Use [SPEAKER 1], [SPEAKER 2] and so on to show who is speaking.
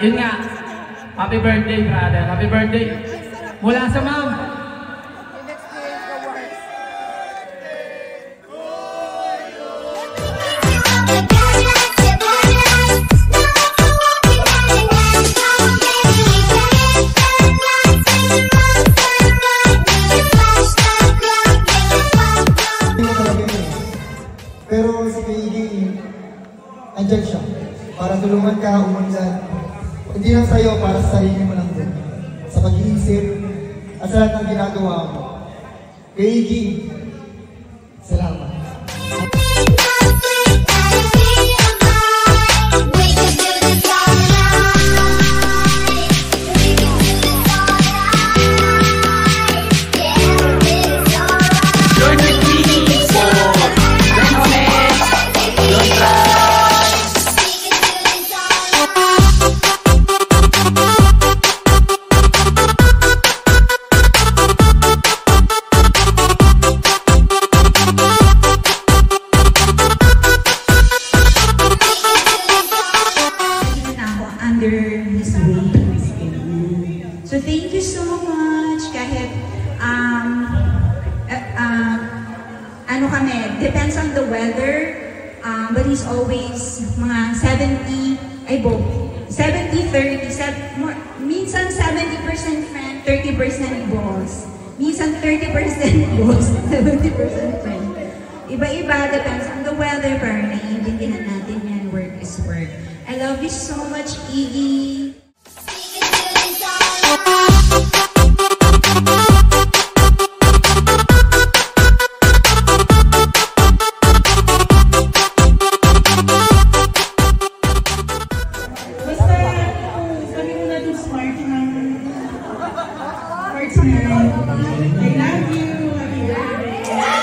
[SPEAKER 1] Yun nga, happy birthday, brother. Happy birthday. Mula sa ma'am.
[SPEAKER 2] Pero si Kaigi, andyan siya para tulungan ka, umunlad. Hindi lang sa'yo, para sa sarili mo lang din. Sa pag-iisip at sa lahat ng ginagawa mo. Kaigi, salamat.
[SPEAKER 3] So thank you so much. Kahit ano kami, depends on the weather, but he's always mga 70, 30, minsan 70% friend, 30% boss. Minsan 30% boss, 70% friend. Iba-iba, depends on the weather, pero naiintindihan natin yan, work is work. I love you so much, Iggy.
[SPEAKER 4] I love you. Happy birthday.